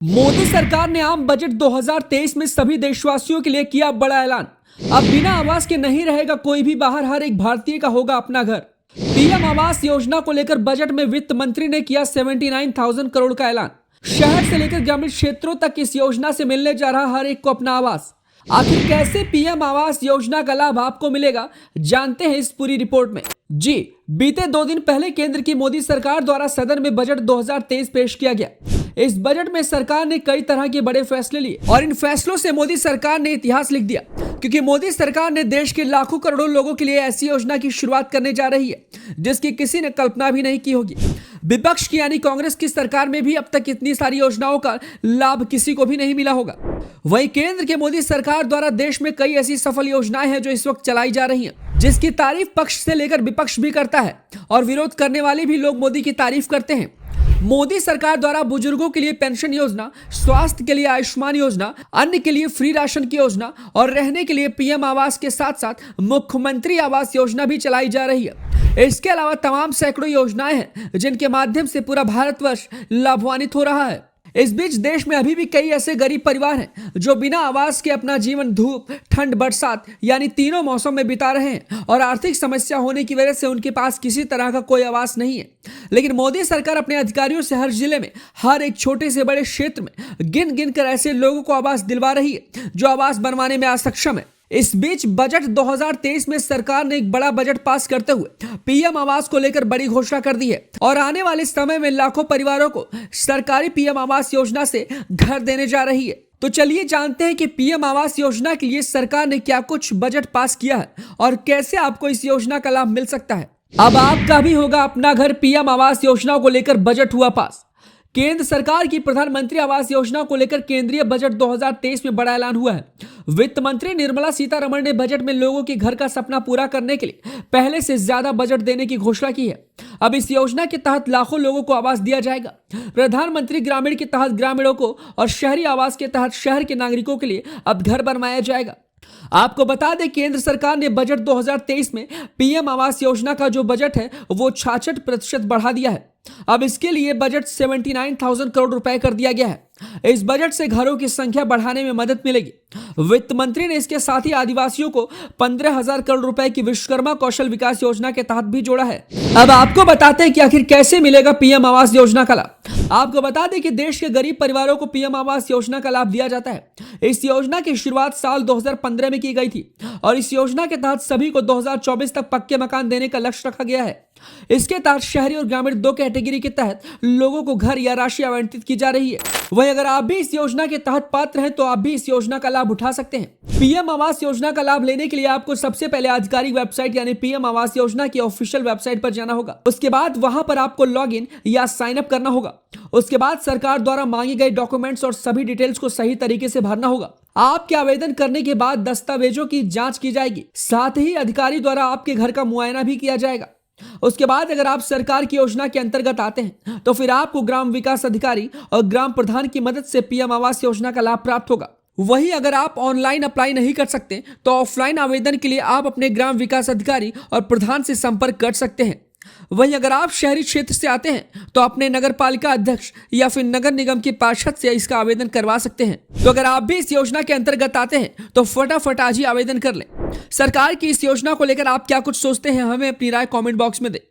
मोदी सरकार ने आम बजट 2023 में सभी देशवासियों के लिए किया बड़ा ऐलान। अब बिना आवास के नहीं रहेगा कोई भी बाहर, हर एक भारतीय का होगा अपना घर। पीएम आवास योजना को लेकर बजट में वित्त मंत्री ने किया 79,000 करोड़ का ऐलान। शहर से लेकर ग्रामीण क्षेत्रों तक इस योजना से मिलने जा रहा हर एक को अपना आवास। आखिर कैसे पीएम आवास योजना का लाभ आपको मिलेगा, जानते हैं इस पूरी रिपोर्ट में। जी, बीते 2 दिन पहले केंद्र की मोदी सरकार द्वारा सदन में बजट 2023 पेश किया गया। इस बजट में सरकार ने कई तरह के बड़े फैसले लिए और इन फैसलों से मोदी सरकार ने इतिहास लिख दिया, क्योंकि मोदी सरकार ने देश के लाखों करोड़ों लोगों के लिए ऐसी योजना की शुरुआत करने जा रही है जिसकी किसी ने कल्पना भी नहीं की होगी। विपक्ष की यानी कांग्रेस की सरकार में भी अब तक इतनी सारी योजनाओं का लाभ किसी को भी नहीं मिला होगा। वहीं केंद्र के मोदी सरकार द्वारा देश में कई ऐसी सफल योजनाएं हैं जो इस वक्त चलाई जा रही हैं, जिसकी तारीफ पक्ष से लेकर विपक्ष भी करता है और विरोध करने वाले भी लोग मोदी की तारीफ करते हैं। मोदी सरकार द्वारा बुजुर्गों के लिए पेंशन योजना, स्वास्थ्य के लिए आयुष्मान योजना, अन्न के लिए फ्री राशन की योजना और रहने के लिए पीएम आवास के साथ साथ मुख्यमंत्री आवास योजना भी चलाई जा रही है। इसके अलावा तमाम सैकड़ों योजनाएं हैं जिनके माध्यम से पूरा भारतवर्ष लाभान्वित हो रहा है। इस बीच देश में अभी भी कई ऐसे गरीब परिवार हैं जो बिना आवास के अपना जीवन धूप, ठंड, बरसात यानी तीनों मौसम में बिता रहे हैं और आर्थिक समस्या होने की वजह से उनके पास किसी तरह का कोई आवास नहीं है। लेकिन मोदी सरकार अपने अधिकारियों से हर जिले में, हर एक छोटे से बड़े क्षेत्र में गिन गिन कर ऐसे लोगों को आवास दिलवा रही है जो आवास बनवाने में असक्षम है। इस बीच बजट 2023 में सरकार ने एक बड़ा बजट पास करते हुए पीएम आवास को लेकर बड़ी घोषणा कर दी है और आने वाले समय में लाखों परिवारों को सरकारी पीएम आवास योजना से घर देने जा रही है। तो चलिए जानते हैं कि पीएम आवास योजना के लिए सरकार ने क्या कुछ बजट पास किया है और कैसे आपको इस योजना का लाभ मिल सकता है। अब आपका भी होगा अपना घर। पीएम आवास योजना को लेकर बजट हुआ पास। केंद्र सरकार की प्रधानमंत्री आवास योजना को लेकर केंद्रीय बजट 2023 में बड़ा ऐलान हुआ है। वित्त मंत्री निर्मला सीतारमण ने बजट में लोगों के घर का सपना पूरा करने के लिए पहले से ज्यादा बजट देने की घोषणा की है। अब इस योजना के तहत लाखों लोगों को आवास दिया जाएगा। प्रधानमंत्री ग्रामीण के तहत ग्रामीणों को और शहरी आवास के तहत शहर के नागरिकों के लिए अब घर बनवाया जाएगा। आपको बता दें, केंद्र सरकार ने बजट 2023 में पीएम आवास योजना का जो बजट है वो 66% बढ़ा दिया है। अब इसके लिए बजट 79,000 करोड़ रुपए कर दिया गया है। इस बजट से घरों की संख्या बढ़ाने में मदद मिलेगी। वित्त मंत्री ने इसके साथ ही आदिवासियों को 15,000 करोड़ रुपए की विश्वकर्मा कौशल विकास योजना के तहत भी जोड़ा है। अब आपको बताते हैं कि आखिर कैसे मिलेगा पीएम आवास योजना का लाभ। आपको बता दें कि देश के गरीब परिवारों को पीएम आवास योजना का लाभ दिया जाता है। इस योजना की शुरुआत साल 2015 में की गई थी और इस योजना के तहत सभी को 2024 तक पक्के मकान देने का लक्ष्य रखा गया है। इसके तहत शहरी और ग्रामीण 2 कैटेगरी के तहत लोगों को घर या राशि आवंटित की जा रही है। वहीं अगर आप भी इस योजना के तहत पात्र हैं तो आप भी इस योजना का लाभ उठा सकते हैं। पीएम आवास योजना का लाभ लेने के लिए आपको सबसे पहले आधिकारिक वेबसाइट यानी पीएम आवास योजना की ऑफिशियल वेबसाइट पर जाना होगा। उसके बाद वहां पर आपको लॉग इन या साइन अप करना होगा। उसके बाद सरकार द्वारा मांगे गए डॉक्यूमेंट्स और सभी डिटेल्स को सही तरीके से भरना होगा। आपके आवेदन करने के बाद दस्तावेजों की जांच की जाएगी। साथ ही अधिकारी द्वारा आपके घर का मुआयना भी किया जाएगा। उसके बाद अगर आप सरकार की योजना के अंतर्गत आते हैं तो फिर आपको ग्राम विकास अधिकारी और ग्राम प्रधान की मदद से पीएम आवास योजना का लाभ प्राप्त होगा। वहीं अगर आप ऑनलाइन अप्लाई नहीं कर सकते तो ऑफलाइन आवेदन के लिए आप अपने ग्राम विकास अधिकारी और प्रधान से संपर्क कर सकते हैं। वहीं अगर आप शहरी क्षेत्र से आते हैं तो अपने नगर पालिका अध्यक्ष या फिर नगर निगम के पार्षद से इसका आवेदन करवा सकते हैं। तो अगर आप भी इस योजना के अंतर्गत आते हैं तो फटाफट आज ही आवेदन कर लें। सरकार की इस योजना को लेकर आप क्या कुछ सोचते हैं, हमें अपनी राय कमेंट बॉक्स में दें।